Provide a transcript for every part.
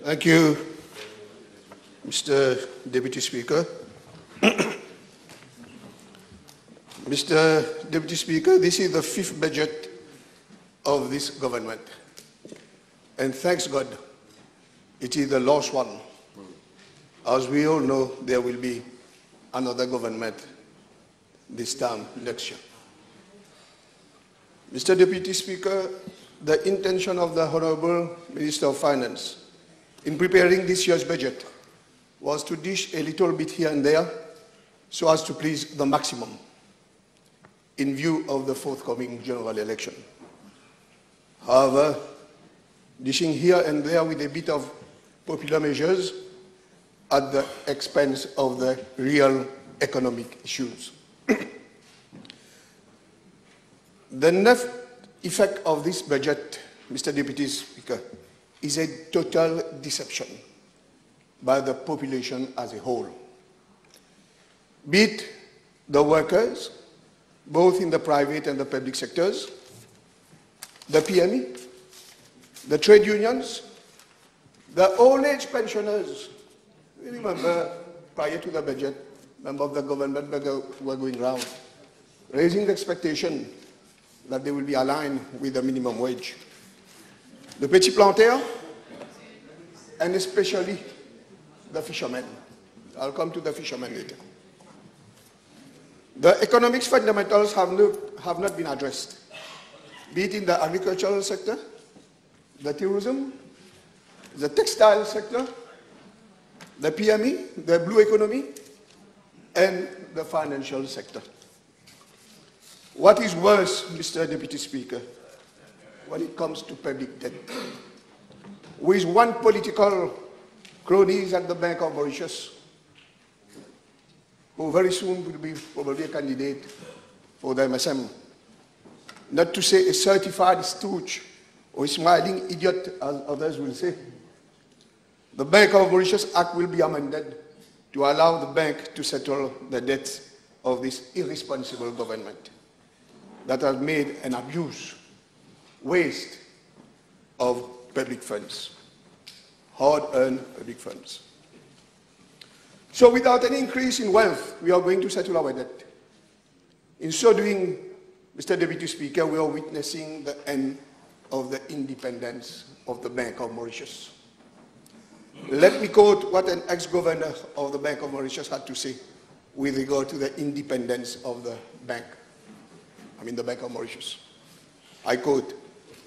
Thank you, Mr. Deputy Speaker. Mr. Deputy Speaker, this is the fifth budget of this government. And thanks God, it is the last one. As we all know, there will be another government this time next year. Mr. Deputy Speaker, the intention of the Honorable Minister of Finance in preparing this year's budget was to dish a little bit here and there so as to please the maximum in view of the forthcoming general election. However, dishing here and there with a bit of popular measures at the expense of the real economic issues. The net effect of this budget, Mr. Deputy Speaker, is a total deception by the population as a whole. Be it the workers, both in the private and the public sectors, the PME, the trade unions, the old age pensioners. We remember prior to the budget, members of the government were going around raising the expectation that they will be aligned with the minimum wage. The petits planteurs, and especially the fishermen. I'll come to the fishermen later. The economics fundamentals have not been addressed, be it in the agricultural sector, the tourism, the textile sector, the PME, the blue economy, and the financial sector. What is worse, Mr. Deputy Speaker, when it comes to public debt? With one political cronies at the Bank of Mauritius, who very soon will be probably a candidate for the MSM, not to say a certified stooge or a smiling idiot, as others will say. The Bank of Mauritius Act will be amended to allow the bank to settle the debts of this irresponsible government that has made an abuse, waste of public funds, hard-earned public funds. So without any increase in wealth, we are going to settle our debt. In so doing, Mr. Deputy Speaker, we are witnessing the end of the independence of the Bank of Mauritius. Let me quote what an ex-governor of the Bank of Mauritius had to say with regard to the independence of the bank. The Bank of Mauritius. I quote,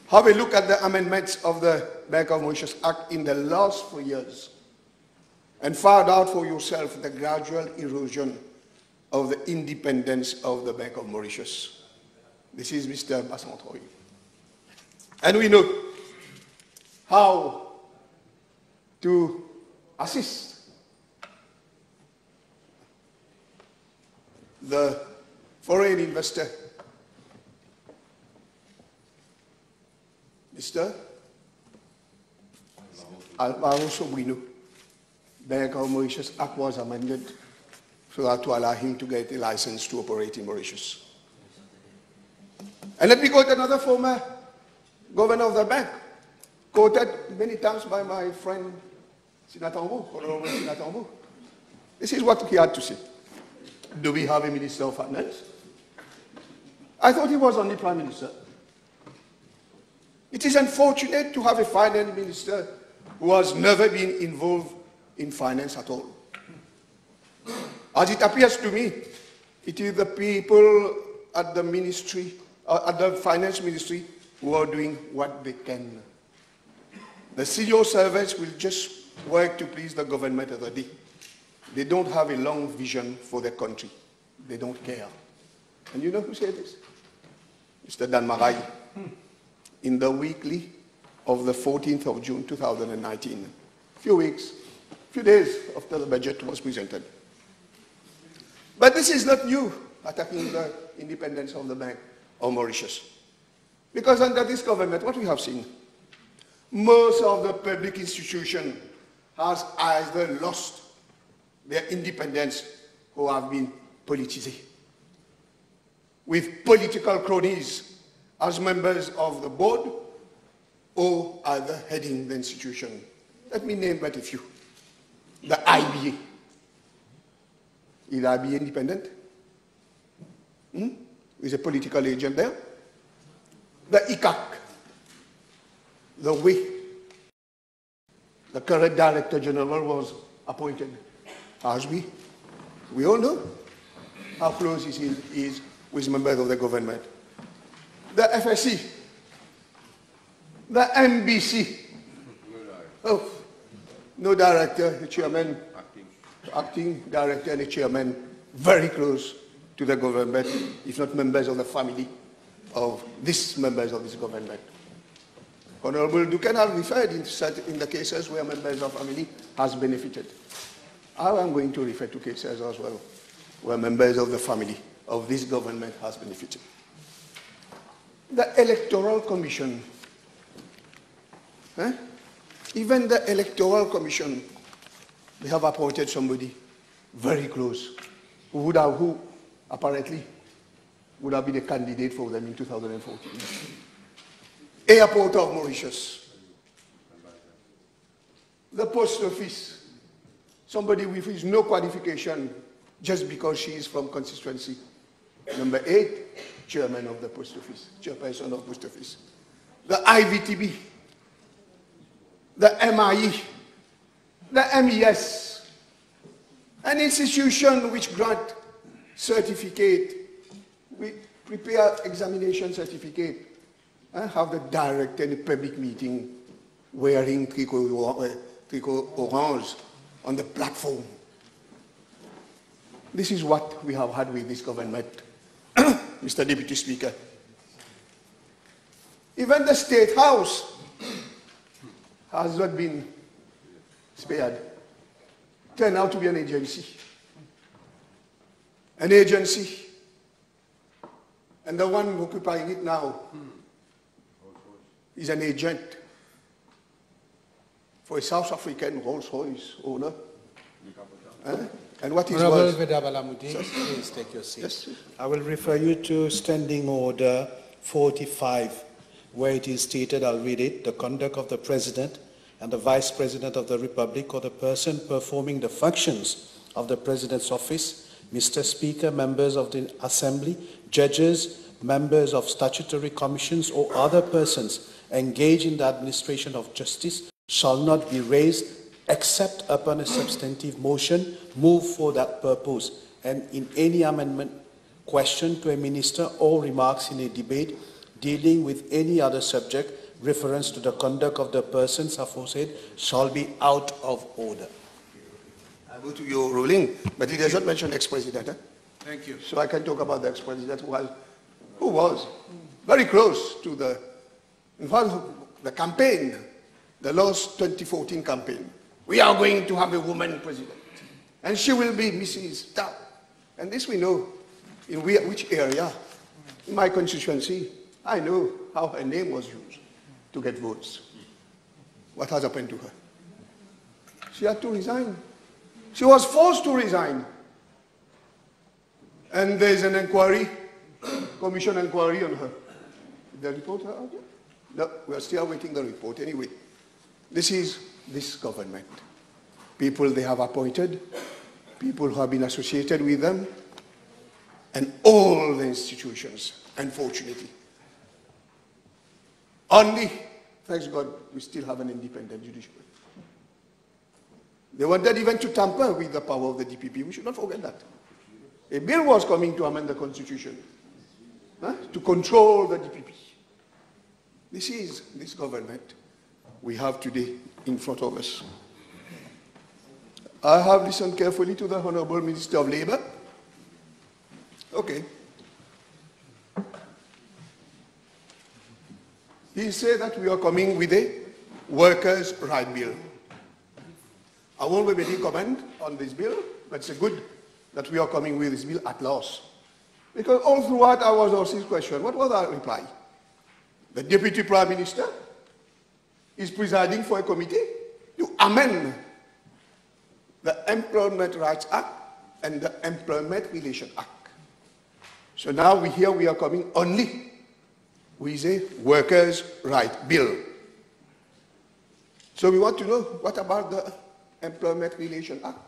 "Have a look at the amendments of the Bank of Mauritius Act in the last 4 years and find out for yourself the gradual erosion of the independence of the Bank of Mauritius." This is Mr. Bassantroy. And we know how to assist the foreign investor, Mr. Alvaro Sobrino. Bank of Mauritius Act was amended so that to allow him to get a license to operate in Mauritius. And let me quote another former governor of the bank, quoted many times by my friend Sinatambo, Honorable Sinatambo. This is what he had to say. Do we have a Minister of Finance? I thought he was only Prime Minister. It is unfortunate to have a finance minister who has never been involved in finance at all. As it appears to me, it is the people at the ministry, at the finance ministry, who are doing what they can. The civil servants will just work to please the government of the day. They don't have a long vision for their country. They don't care. And you know who said this? Mr. Dan Marai. In the weekly of the 14th of June 2019, few days after the budget was presented. But this is not new, attacking the independence of the Bank of Mauritius. Because under this government, what we have seen, most of the public institutions has either lost their independence or have been politicized, with political cronies as members of the board or either heading the institution. Let me name but a few. The IBA. Is IBA independent? Is a political agent there? The ICAC. The way the current Director General was appointed. As we all know how close he is with members of the government. The FSC. The MBC. Oh, no director, the chairman, acting director and the chairman, very close to the government, if not members of the family of these members of this government. Honorable Ducan referred in the cases where members of family has benefited. I am going to refer to cases as well where members of the family of this government has benefited. The Electoral Commission. Even the Electoral Commission, they have appointed somebody very close who apparently would have been a candidate for them in 2014. Airport of Mauritius. The Post Office. Somebody with no qualification just because she is from constituency. Number 8, chairman of the Post Office, chairperson of Post Office. The IVTB. The MIE. The MES. An institution which grant certificate, we prepare examination certificate, and have the director in a public meeting wearing tricot orange on the platform. This is what we have had with this government, Mr. Deputy Speaker. Even the State House has not been spared. Turned out to be an agency. An agency. And the one occupying it now is an agent for a South African Rolls-Royce owner. And what is Honorable Veda Baloomoody, please take your seat. Yes. I will refer you to Standing Order 45, where it is stated, I'll read it, the conduct of the President and the Vice President of the Republic or the person performing the functions of the President's office, Mr. Speaker, members of the Assembly, judges, members of statutory commissions or other persons engaged in the administration of justice shall not be raised except upon a substantive motion moved for that purpose and in any amendment, question to a minister or remarks in a debate dealing with any other subject, reference to the conduct of the persons aforesaid shall be out of order. I go to your ruling, but it does not mention ex-president. Thank you. So I can talk about the ex-president who was very close to the, in fact, the campaign, the last 2014 campaign. We are going to have a woman president, and she will be Mrs. Tao. And this we know in which area. In my constituency, I know how her name was used to get votes. What has happened to her? She had to resign. She was forced to resign. And there's an inquiry, commission inquiry on her. Did the report out yet? No, we are still awaiting the report anyway. This is this government. People they have appointed, people who have been associated with them, and all the institutions, unfortunately. Only, thanks God, we still have an independent judiciary. They wanted even to tamper with the power of the DPP. We should not forget that. A bill was coming to amend the Constitution, to control the DPP. This is this government we have today in front of us. I have listened carefully to the Honorable Minister of Labour. Okay. He said that we are coming with a workers' right bill. I won't make any comment on this bill, but it's good that we are coming with this bill at last. Because all throughout I was asked this question, what was our reply? The Deputy Prime Minister is presiding for a committee to amend the Employment Rights Act and the Employment Relations Act. So now we are coming only with a workers' right bill. So we want to know, what about the Employment Relation Act?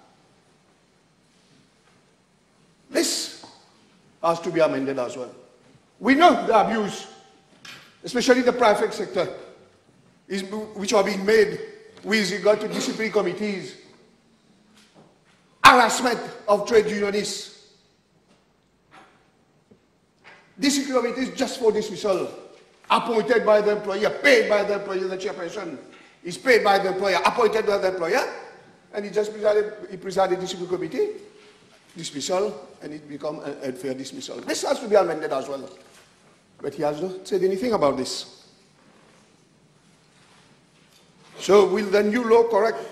This has to be amended as well. We know the abuse, especially the private sector, which are being made with regard to disciplinary committees, harassment of trade unionists, disciplinary committees just for dismissal, appointed by the employer, paid by the employer, the chairperson is paid by the employer, appointed by the employer, and he just presided disciplinary committee, dismissal, and it becomes an unfair dismissal. This has to be amended as well. But he has not said anything about this. So will the new law correct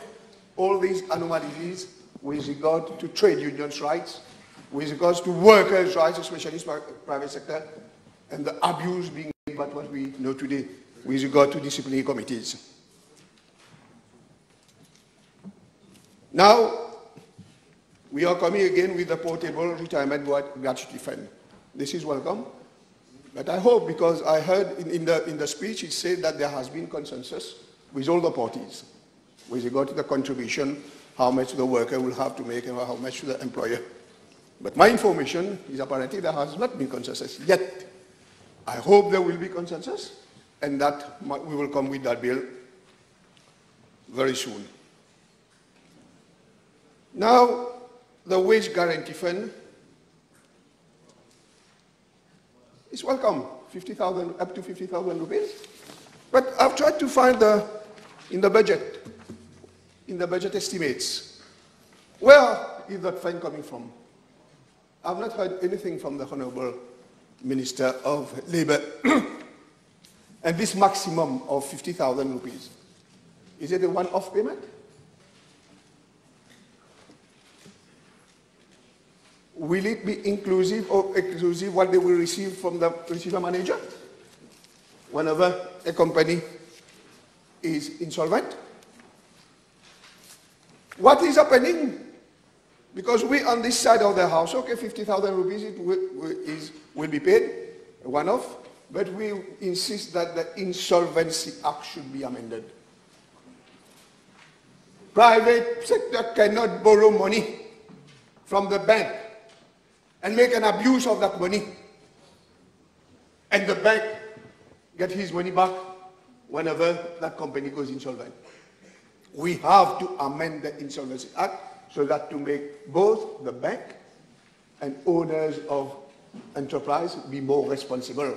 all these anomalies with regard to trade unions' rights, with regards to workers' rights, especially in the private sector, and the abuse being made by what we know today with regard to disciplinary committees? Now, we are coming again with the Portable Retirement Gratuity Fund. This is welcome. But I hope, because I heard in the speech, it said that there has been consensus with all the parties with regard to the contribution, how much the worker will have to make and how much the employer. But my information is apparently there has not been consensus yet. I hope there will be consensus and that we will come with that bill very soon. Now, the Wage Guarantee Fund is welcome, 50,000, up to 50,000 rupees. But I've tried to find in the budget estimates, where is that fund coming from? I've not heard anything from the Honorable Minister of Labour. And this maximum of 50,000 rupees, is it a one-off payment? Will it be inclusive or exclusive what they will receive from the receiver manager whenever a company is insolvent? What is happening? Because we on this side of the house, okay, 50,000 rupees will be paid, one-off, but we insist that the Insolvency Act should be amended. Private sector cannot borrow money from the bank and make an abuse of that money, and the bank get his money back whenever that company goes insolvent. We have to amend the Insolvency Act so that to make both the bank and owners of enterprise be more responsible.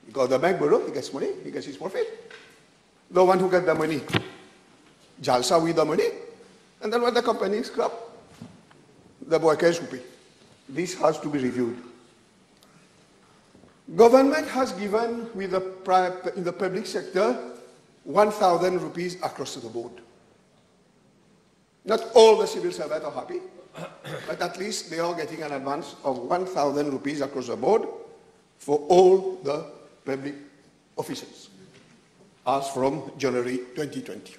Because the bank borrows, he gets money, he gets his profit. The one who gets the money, jalsa with the money, and then when the company is scrapped, the workers will pay. This has to be reviewed. Government has given in the public sector 1,000 rupees across the board. Not all the civil servants are happy, but at least they are getting an advance of 1,000 rupees across the board for all the public officers, as from January 2020.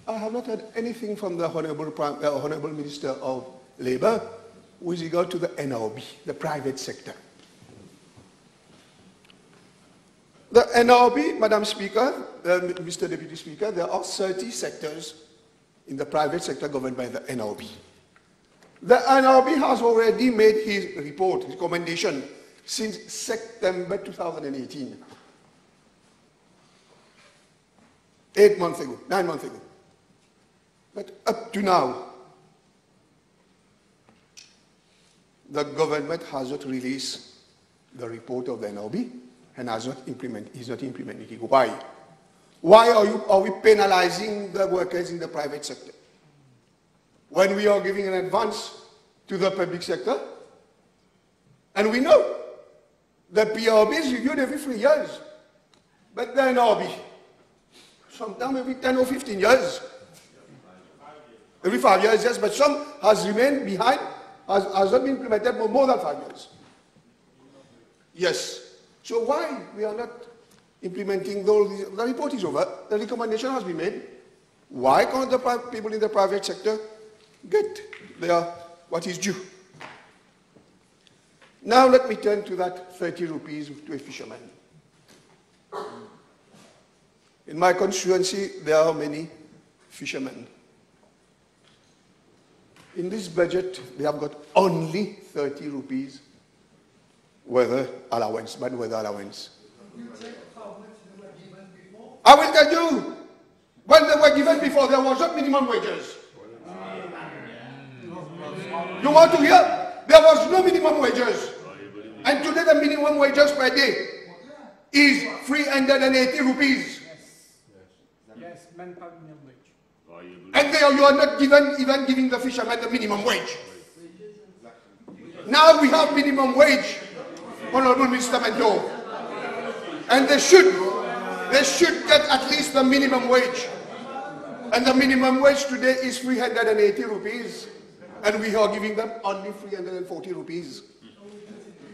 I have not heard anything from the Honorable Minister of Labour with regard to the NRB, the private sector. The NRB, Madam Speaker, Mr. Deputy Speaker, there are 30 sectors in the private sector governed by the NRB. The NRB has already made his report, his recommendation, since September 2018. 8 months ago, 9 months ago. But up to now, the government has not released the report of the NRB and is not implementing it. Why? Why are we penalizing the workers in the private sector when we are giving an advance to the public sector? And we know the PRB is reviewed every 3 years, but the NRB, sometimes every 10 or 15 years. Every 5 years, yes, but some has remained behind, has not been implemented for more than 5 years. Yes. So why we are not implementing all these? The report is over. The recommendation has been made. Why can't the people in the private sector get what is due? Now let me turn to that 30 rupees to a fisherman. In my constituency, there are many fishermen. In this budget, they have got only 30 rupees weather allowance, bad weather allowance. I will tell you, when they were given before, there was not minimum wages. You want to hear? There was no minimum wages. And today the minimum wages per day is 380 rupees. Yes, manpower minimum wage. And you are not even giving the fishermen the minimum wage. Now we have minimum wage, Honorable Mr. Mendo. And they should get at least the minimum wage. And the minimum wage today is 380 rupees. And we are giving them only 340 rupees.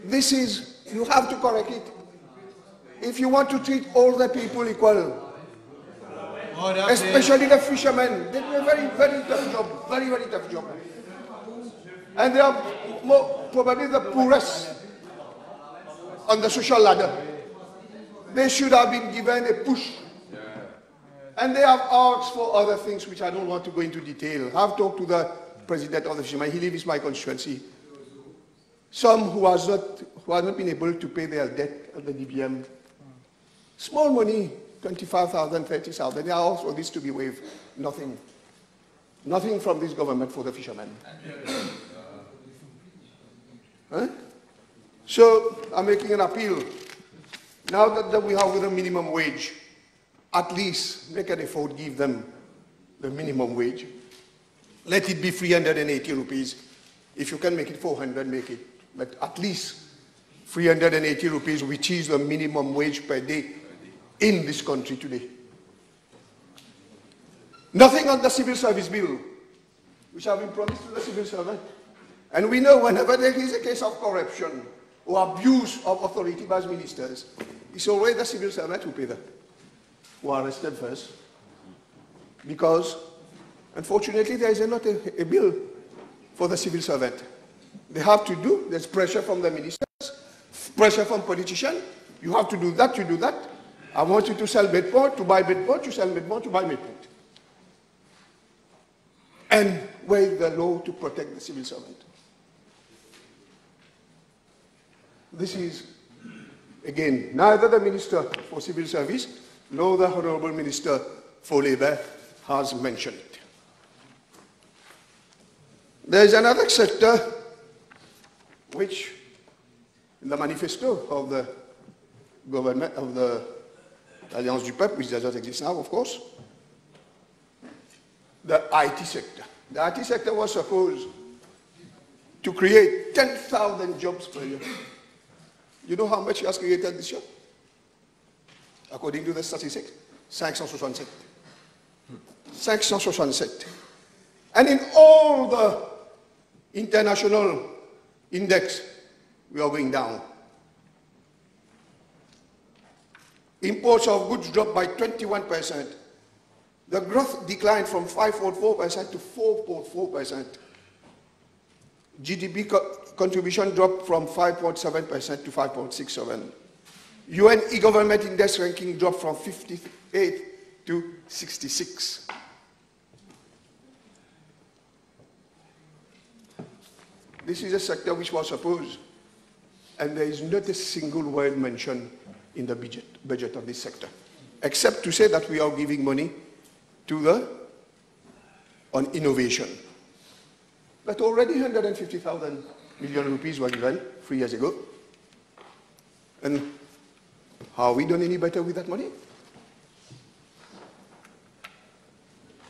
This is, you have to correct it. If you want to treat all the people equal, especially the fishermen, they do a very, very tough job, very, very tough job. And they are probably the poorest on the social ladder. They should have been given a push. And they have asked for other things which I don't want to go into detail. I've talked to the president of the fishermen. He lives in my constituency. Some who have not been able to pay their debt at the DBM. Small money, 25,000, 30,000. They asked for this to be waived. Nothing. Nothing from this government for the fishermen. Huh? So I'm making an appeal. Now that we have with a minimum wage, at least make an effort, give them the minimum wage. Let it be 380 rupees. If you can make it 400, make it. But at least 380 rupees, which is the minimum wage per day in this country today. Nothing on the civil service bill, which have been promised to the civil servant. And we know whenever there is a case of corruption or abuse of authority by ministers, it's always the civil servant who pay them, who are arrested first. Because, unfortunately, there is not a bill for the civil servant. They have to do, there's pressure from the ministers, pressure from politicians. You have to do that, you do that. I want you to sell bedport, to buy bedport, you sell bedport, to buy bedport. And where is the law to protect the civil servant? This is, again, neither the Minister for Civil Service nor the Honourable Minister for Labour has mentioned it. There is another sector which, in the manifesto of the government, of the Alliance du Peuple, which does not exist now, of course, the IT sector. The IT sector was supposed to create 10,000 jobs per year. You know how much it has created this year? According to the statistics, 567. 567. And in all the international index, we are going down. Imports of goods dropped by 21%. The growth declined from 5.4% to 4.4%. GDP contribution dropped from 5.7% to 5.67%. UN e-government index ranking dropped from 58 to 66. This is a sector which was supposed, and there is not a single word mentioned in the budget of this sector, except to say that we are giving money to on innovation. But already 150,000 million rupees were given 3 years ago. And have we done any better with that money?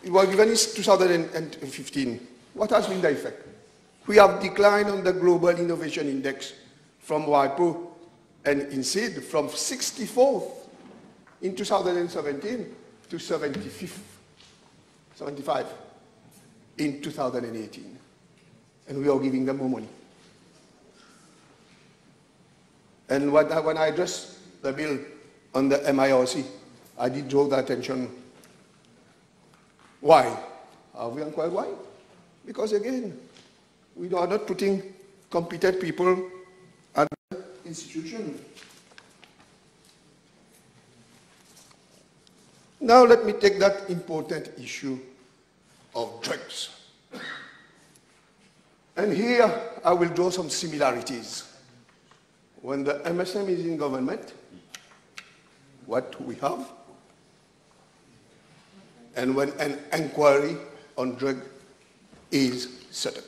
It was given in 2015. What has been the effect? We have declined on the Global Innovation Index from WIPO and INSEAD from 64th in 2017 to 75th in 2018. And we are giving them more money. And when I addressed the bill on the MIRC, I did draw the attention. Why? Have we inquired why? Because again, we are not putting competent people at the institution. Now let me take that important issue of drugs. And here I will draw some similarities. When the MSM is in government, what we have, and when an inquiry on drug is set up.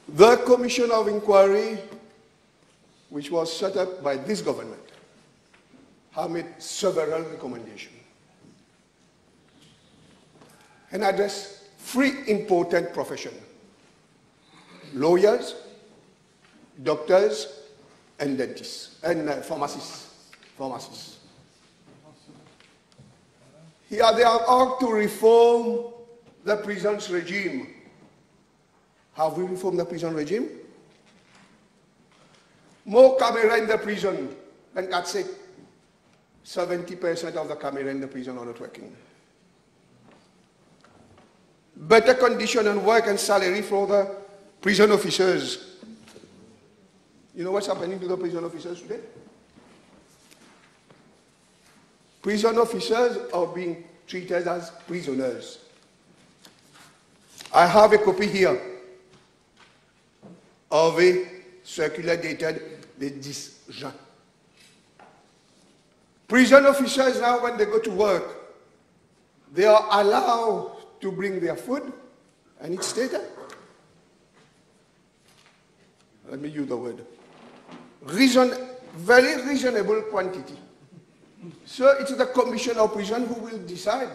The Commission of Inquiry, which was set up by this government, have made several recommendations and address three important professions: lawyers, doctors, and dentists, and pharmacists. Here they are asked to reform the prisons regime. Have we reformed the prison regime? More camera in the prison than Kat said. 70% of the camera in the prison are not working. Better condition and work and salary for the prison officers. You know what's happening to the prison officers today? Prison officers are being treated as prisoners. I have a copy here of a circular dated the 10 Juin. Prison officers now, when they go to work, they are allowed to bring their food, and it's stated, let me use the word, very reasonable quantity. So it's the Commission of Prison who will decide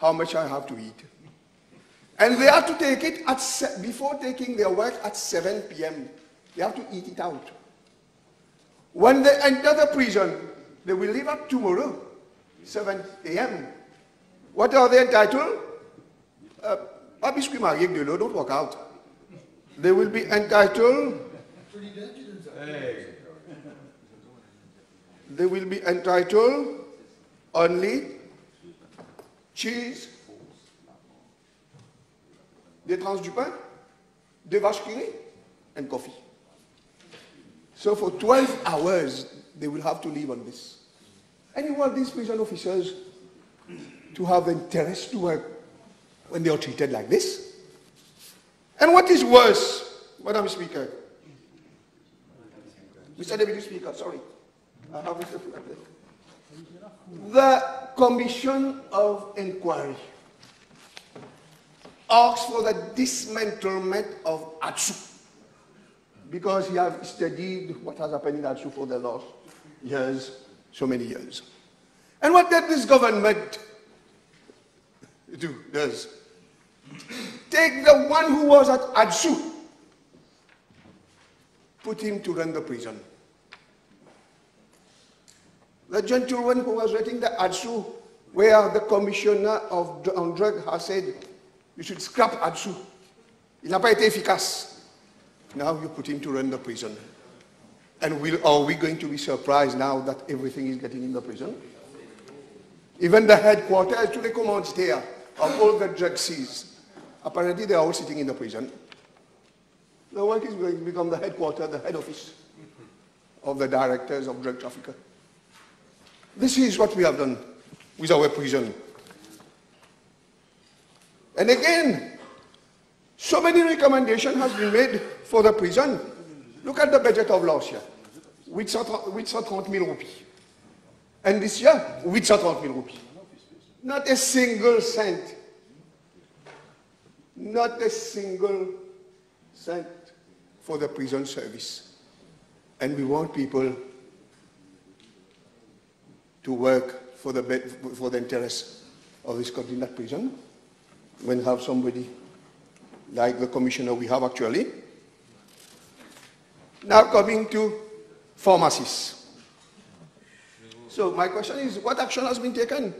how much I have to eat. And they have to take it before taking their work at 7 p.m. They have to eat it out. When they enter the prison, they will leave up tomorrow, 7 a.m. What are they entitled? Don't walk out. They will be entitled. They will be entitled only cheese, des tranches du pain, des vaches qui rient, and coffee. So for 12 hours, they will have to live on this. And you want these prison officers to have interest to work when they are treated like this? And what is worse, Madam Speaker? Mr. Deputy Speaker, sorry. I have Mr. Speaker. The Commission of Inquiry asks for the dismantlement of ATSU, because he has studied what has happened in ATSU for the last years, so many years. And what did this government does? Take the one who was at ATSU, put him to run the prison. The gentleman who was writing the ATSU, where the commissioner on drug has said, you should scrap ATSU. Il n'a pas été efficace. Now you put him to run the prison. And are we going to be surprised now that everything is getting in the prison? Even the headquarters, to the commanditaires of all the drug seized, apparently they are all sitting in the prison. The work is going to become the headquarters, the head office of the directors of drug traffickers. This is what we have done with our prison. And again, so many recommendations have been made for the prison. Look at the budget of last year, 830,000 rupees. And this year, 830,000 rupees. Not a single cent. Not a single cent for the prison service. And we want people to work for the interests of this country in that prison. When we have somebody like the commissioner we have actually. Now coming to pharmacists. So my question is, what action has been taken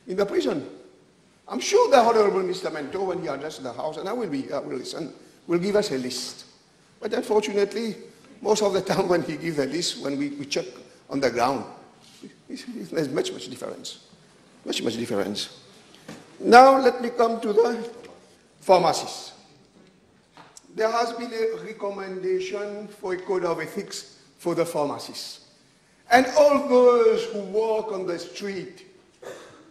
in the prison? I'm sure the Honorable Mr. Mento, when he addressed the House, and I will listen, will give us a list. But unfortunately, most of the time when he gives a list, when we check on the ground, there's much difference. Much difference. Now let me come to the pharmacists. There has been a recommendation for a code of ethics for the pharmacists. And all those who walk on the street,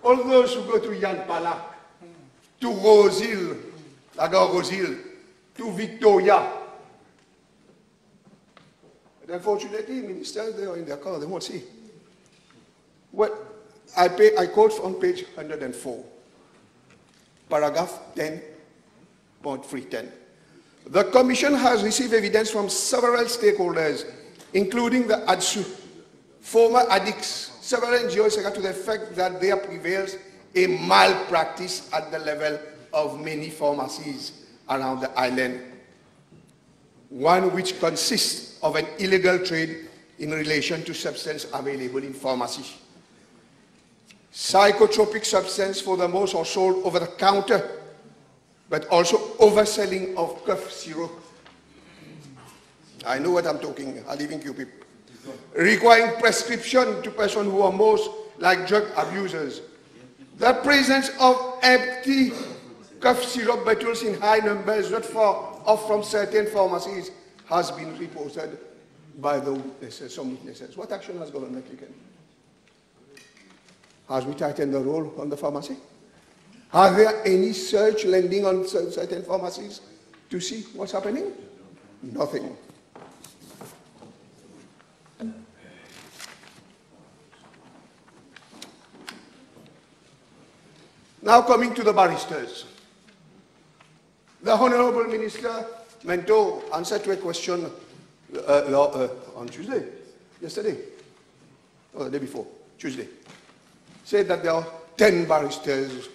all those who go to Jan Palak, to Rosehill, la gare Rosehill, to Victoria. But unfortunately, ministers, they are in their car, they won't see. Well, I quote on page 104, paragraph 10.310. The Commission has received evidence from several stakeholders, including the ADSU, former addicts, several NGOs, to the effect that there prevails a malpractice at the level of many pharmacies around the island, one which consists of an illegal trade in relation to substance available in pharmacy. Psychotropic substance for the most are sold over the counter, but also overselling of cough syrup. I know what I'm talking, I live in QP. Requiring prescription to persons who are most like drug abusers. The presence of empty cough syrup bottles in high numbers not far off from certain pharmacies has been reported by the witnesses, some witnesses. What action has government taken? Has we tightened the role on the pharmacy? Are there any search landing on certain pharmacies to see what's happening? Nothing. Now coming to the barristers. The Honorable Minister Mento answered to a question on Tuesday, yesterday, or the day before, Tuesday, said that there are 10 barristers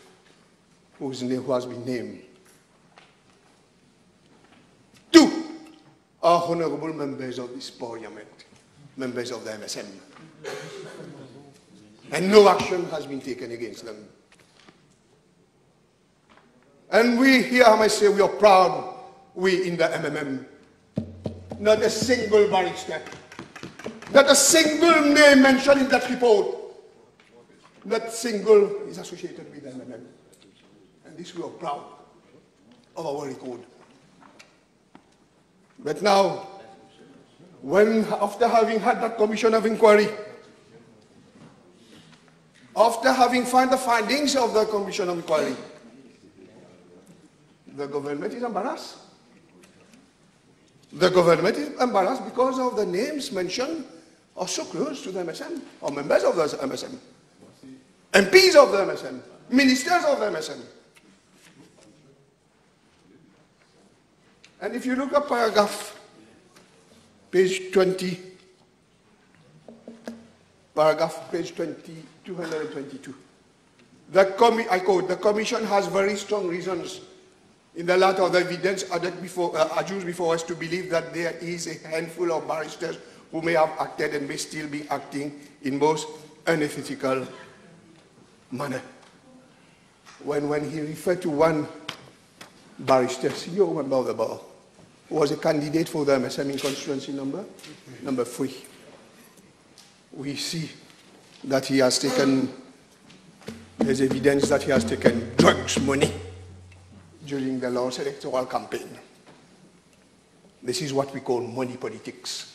who has been named. 2 are honorable members of this parliament, members of the MSM. And no action has been taken against them. And we here, I must say, we are proud, we in the MMM. Not a single barrister, not a single name mentioned in that report, not single is associated with the MMM. And this we are proud of our record. But now, when after having had that commission of inquiry, after having found the findings of the commission of inquiry, the government is embarrassed. The government is embarrassed because of the names mentioned are so close to the MSM, or members of the MSM, MPs of the MSM, ministers of the MSM. And if you look at paragraph, page 20, paragraph page 222, I quote, the Commission has very strong reasons in the light of the evidence adduced before us to believe that there is a handful of barristers who may have acted and may still be acting in most unethical manner. When he referred to one barrister, senior member of the bar, who was a candidate for the MSM in constituency number 3, we see that he has taken, there's evidence that he has taken drugs money during the last electoral campaign. This is what we call money politics.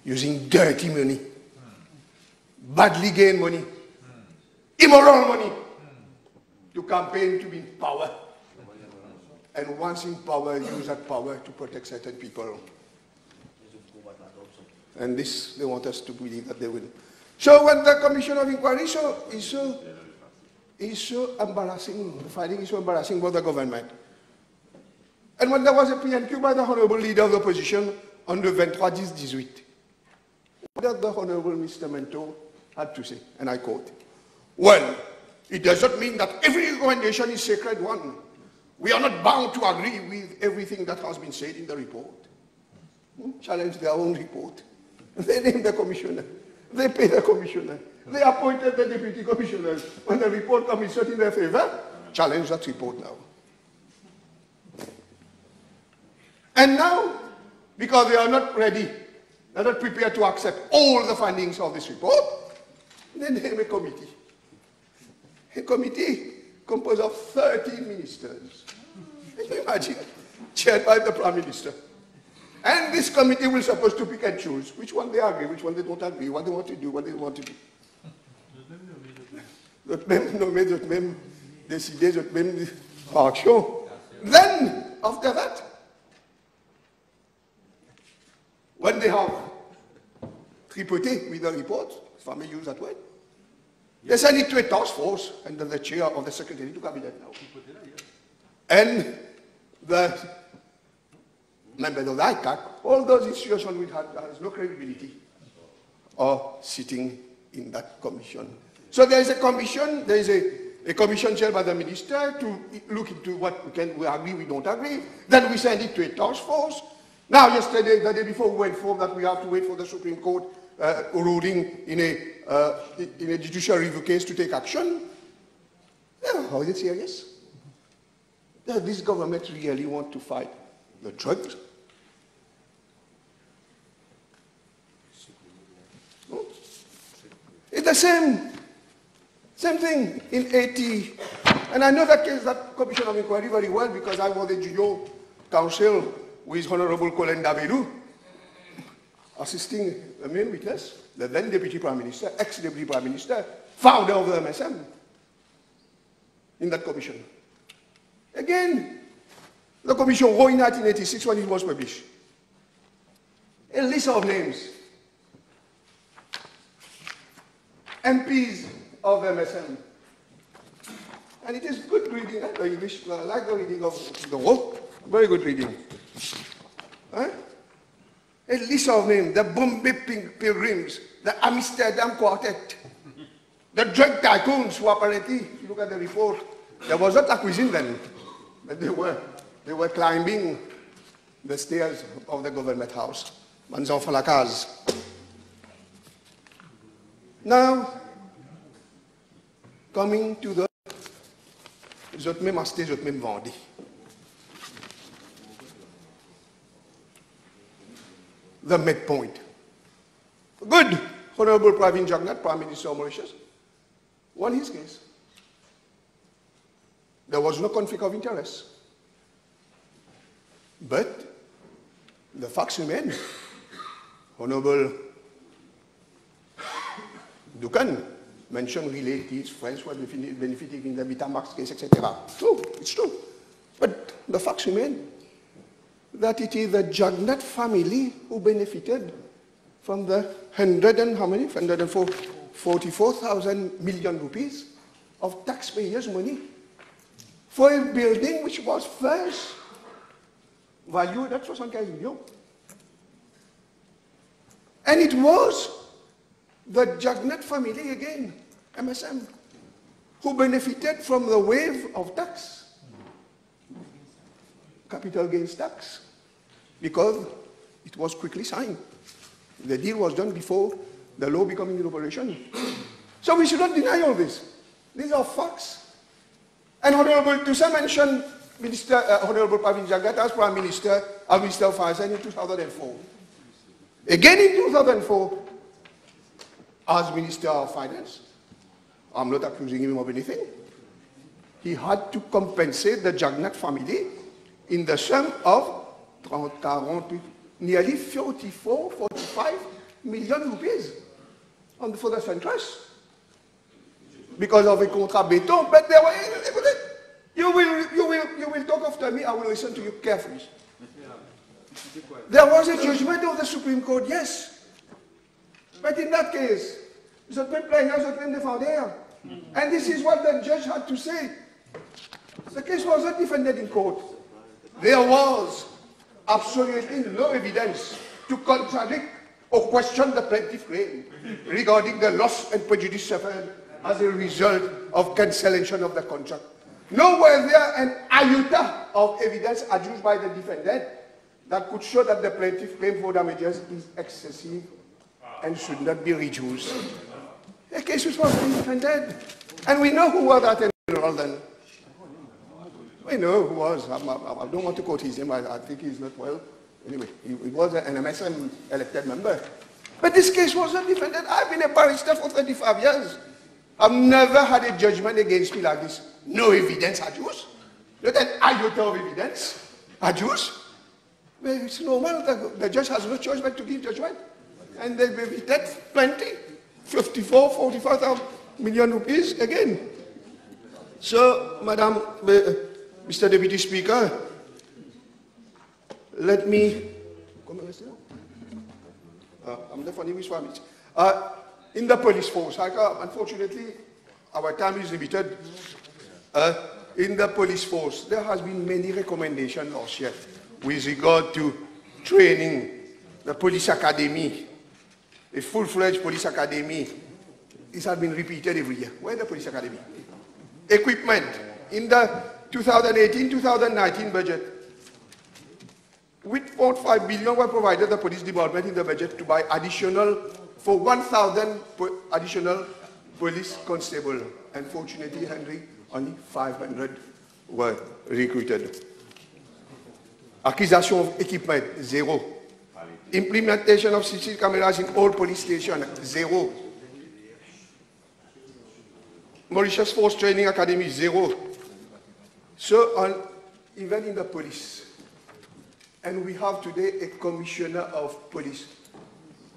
Using dirty money, badly gained money, immoral money to campaign to be in power. And once in power, use that power to protect certain people. And this, they want us to believe that they will. So when the Commission of Inquiry is so embarrassing, the finding is so embarrassing for the government. And when there was a PNQ by the Honorable Leader of the Opposition on the 23-18, what did the Honorable Mr. Mento had to say? And I quote, well, it does not mean that every recommendation is sacred one. We are not bound to agree with everything that has been said in the report. Challenge their own report. They named the commissioner. They pay the commissioner. They appointed the deputy commissioners. When the report comes in their favor, challenge that report now. And now, because they are not ready, they are not prepared to accept all the findings of this report, they name a committee. A committee composed of 13 ministers. Can you imagine? Chaired by the Prime Minister. And this committee will supposed to pick and choose which one they agree, which one they don't agree, what they want to do, what they want to do. D'autres même nommer, d'autres même décider, d'autres même action. Then, after that, when they have tripoté with the report, if I may use that word, they send it to a task force under the chair of the Secretary to Cabinet now. And the members of the ICAC, all those institutions which has no credibility, are sitting in that commission. So there is a commission, there is a commission chaired by the minister to look into what we agree, we don't agree. Then we send it to a task force. Now yesterday, the day before, we were informed that we have to wait for the Supreme Court ruling in a judicial review case to take action. Yeah, how is it serious? Does this government really want to fight the drugs? No? It's the same thing in 80. And I know that commission of inquiry very well because I was the junior counsel with Honorable Colin Davidou, assisting the main witness, the then Deputy Prime Minister, ex-Deputy Prime Minister, founder of the MSM, in that commission. Again, the commission wrote in 1986 when it was published a list of names, MPs of MSM. And it is good reading, the English, I like the reading of the whole, very good reading. A list of names, the Bombay Pilgrims, the Amsterdam Quartet, the drug tycoons who apparently, if you look at the report, there was not a cuisine then, but they were climbing the stairs of the government house. Manzon for la case. Now, coming to the autres même acheté, autres même vendu. The midpoint. Good. Honorable Pravin Jagannath, Prime Minister of Mauritius, won his case. There was no conflict of interest. But the facts remain. Honorable Dukan mentioned relatives, friends who are benefiting in the Betamax case, etc. True, it's true. But the facts remain that it is the Jagannath family who benefited from the 144,000 million rupees of taxpayers' money for a building which was first valued at 75 million. And it was the Jagannath family again, MSM, who benefited from the wave of tax, capital gains tax, because it was quickly signed. The deal was done before the law becoming in operation. So we should not deny all this. These are facts. And Honorable Tusa mentioned Honorable Pravin Jagannath as Prime Minister of Finance in 2004. Again in 2004, as Minister of Finance, I'm not accusing him of anything, he had to compensate the Jagannath family in the sum of nearly 45 million rupees for the Centrist. Because of a contract béton, but there were, you will talk after me, I will listen to you carefully. There was a judgment of the Supreme Court, yes. But in that case, the defender. And this is what the judge had to say. The case was not defended in court. There was absolutely no evidence to contradict or question the plaintiff claim regarding the loss and prejudice suffered as a result of cancellation of the contract. Nor was there an iota of evidence adduced by the defendant that could show that the plaintiff claim for damages is excessive and should not be reduced. The case was defended. And we know who was that general then. We know who was. I don't want to quote his name. I think he's not well. Anyway, he was an MSM elected member. But this case was not defended. I've been a barrister for 35 years. I've never had a judgment against me like this. No evidence adduced. Not an iota of evidence adduced. Well, it's normal. The judge has no choice but to give judgment. And they will be that plenty, 45 million rupees again. So, Madam, Mr. Deputy Speaker, let me... I'm the funny Miss Swami. In the police force, unfortunately, our time is limited. In the police force, there has been many recommendations last year with regard to training, the police academy, a full-fledged police academy. This has been repeated every year. Where is the police academy? Equipment. In the 2018-2019 budget, with 0.5 billion were provided the police department in the budget to buy additional, for 1,000 additional police constable. Unfortunately, Henry, only 500 were recruited. Acquisition of equipment, zero. Implementation of CCTV cameras in all police stations, zero. Mauritius Force Training Academy, zero. So, even in the police, and we have today a commissioner of police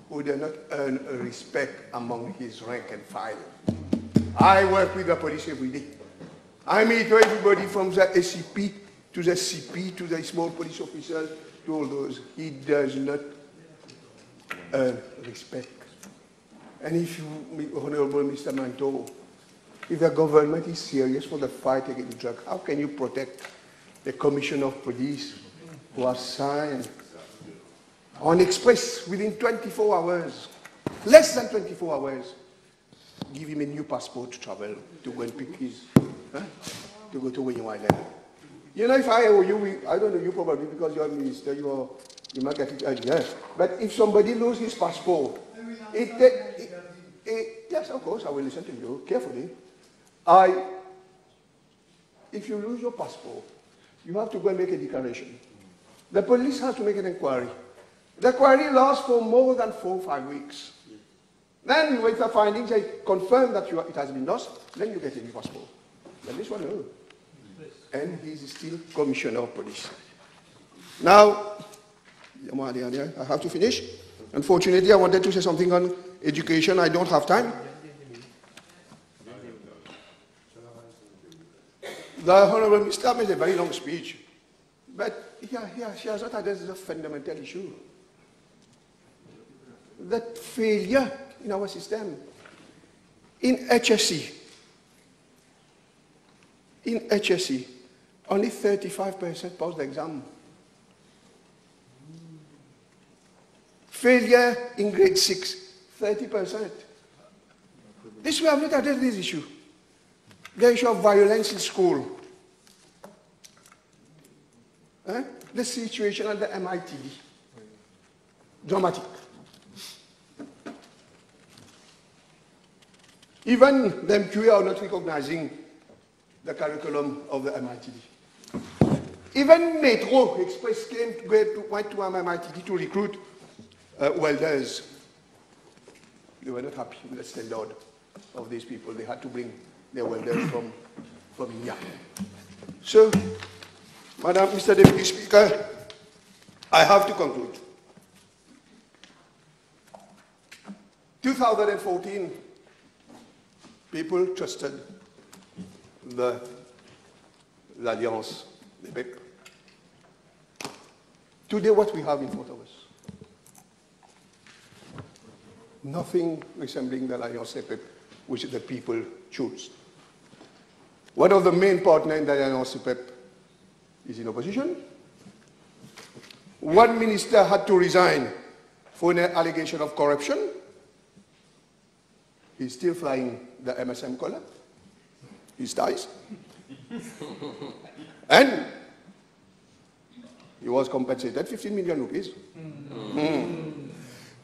who does not earn respect among his rank and file. I work with the police every day. I meet everybody from the SCP to the CP to the small police officers to all those. He does not earn respect. And if you, Honorable Mr. Manto, if the government is serious for the fight against drugs, how can you protect the commissioner of police who has signed on express within 24 hours, less than 24 hours, give him a new passport to travel, to go and pick his, to go to William Island. You know, if I owe you, I don't know you probably because you're a minister, you might get it earlier. But if somebody loses his passport, yes, of course, I will listen to you carefully. If you lose your passport, you have to go and make a declaration. The police has to make an inquiry. The inquiry lasts for more than 4 or 5 weeks. Then, with the findings, they confirm that it has been lost, then you get a new passport. But this one, no. And he's still commissioner of police. Now, I have to finish. Unfortunately, I wanted to say something on education. I don't have time. The Honorable Minister made a very long speech, but she has not addressed the fundamental issue. That failure in our system. In HSC, only 35% pass the exam. Failure in grade 6, 30%. We have not addressed this issue. The issue of violence in school. The situation at the MITD. Dramatic. Even the MQA are not recognizing the curriculum of the MITD. Even Metro Express went to MITD to recruit welders. They were not happy with the standard of these people. They had to bring their welders from India. So, Madam, Mr. Deputy Speaker, I have to conclude. 2014, people trusted l'Alliance des PEC. Today, what we have in front of us, nothing resembling the Alliance des PEC, which the people choose. One of the main partners in the Alliance des PEC is in opposition. One minister had to resign for an allegation of corruption. He's still flying the MSM color. His ties. And he was compensated 15 million rupees.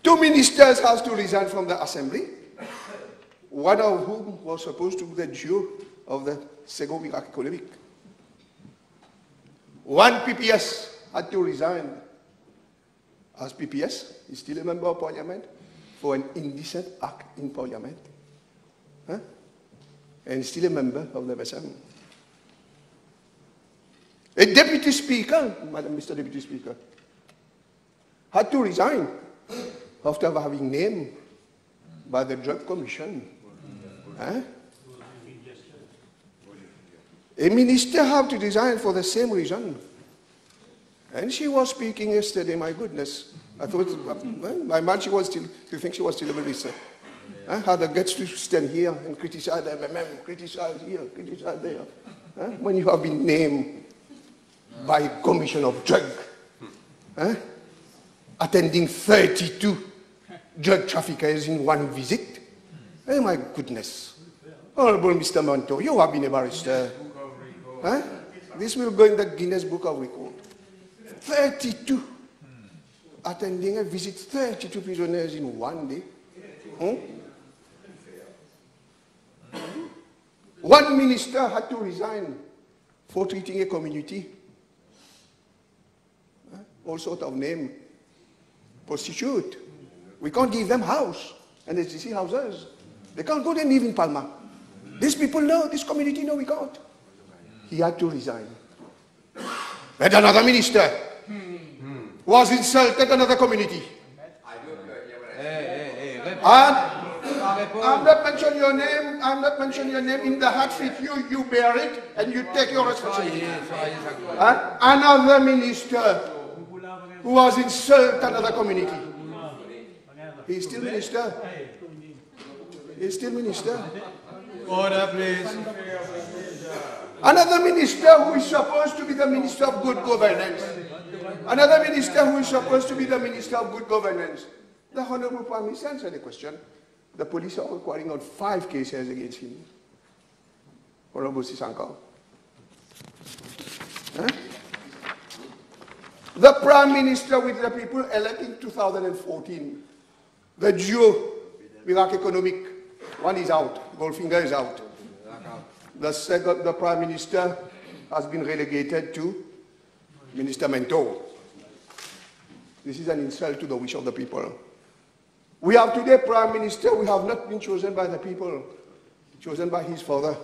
Two ministers have to resign from the assembly, one of whom was supposed to be the Jew of the Second Iraq Economic. One PPS had to resign as PPS. He's still a member of parliament for an indecent act in parliament. And still a member of the MSM. A deputy speaker, Madam Mr. Deputy Speaker, had to resign after having named by the Drug Commission. A minister had to resign for the same reason. And she was speaking yesterday, my goodness. I thought, my mind, she was still, to think she was still a minister. Had the guts to stand here and criticize the MMM, criticize here, criticize there. When you have been named by a commission of drug, attending 32 drug traffickers in one visit. Oh my goodness. Honorable Mr. Manto, you have been a barrister. This will go in the Guinness Book of Record. 32 attending a visit, 32 prisoners in one day. One minister had to resign for treating a community. All sort of name. Prostitute. We can't give them house. And HDC houses. They can't go and live in Palma. These people know, this community know we can't. He had to resign. And another minister was insulted another community. I'm not mentioning your name. I'm not mentioning your name. In the heart fit you bear it, and you take your responsibility. Another minister who was insulted another community. He's still minister. He's still minister. Order, please. Another minister who is supposed to be the minister of good governance. Another minister who is supposed to be the minister of good governance. The Honorable Prime Minister answered the question. The police are carrying out 5 cases against him. Honorable Sisankar. The Prime Minister with the people elected in 2014. The duo, Iraq Economic, one is out. Goldfinger is out. The Prime Minister has been relegated to Minister Mentor. This is an insult to the wish of the people. We have today Prime Minister who have not been chosen by the people, chosen by his father.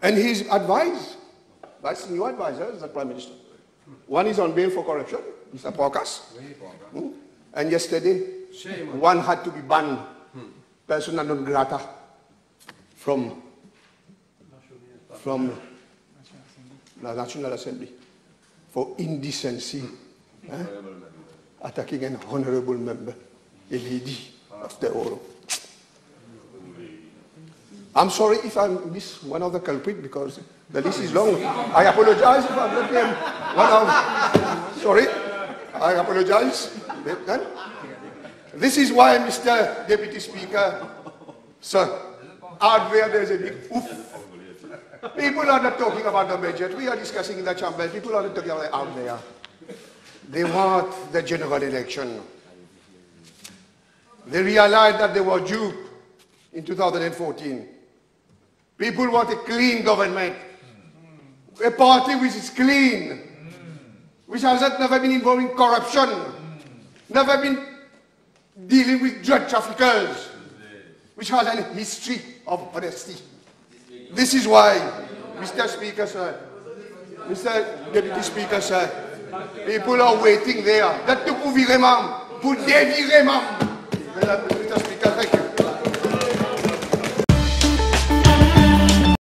And his advice, by new advisors, the Prime Minister. One is on bail for corruption, Mr. Porkas. And yesterday, one had to be banned, persona non grata, from the National Assembly for indecency. Attacking an honorable member, a lady, after all. I'm sorry if I miss one of the culprits because the list is long. I apologize if I'm not named one of. Sorry, I apologize. This is why, Mr. Deputy Speaker, sir, out there's a big oof. People are not talking about the budget. We are discussing in the chamber. People are not talking about out there. They want the general election. They realized that they were duped in 2014. People want a clean government. A party which is clean, which has never been involved in corruption, never been dealing with drug traffickers, which has a history of honesty. This is why, Mr. Speaker, sir, Mr. Deputy Speaker, sir, people are waiting there. That to pour virer, pour dévirer,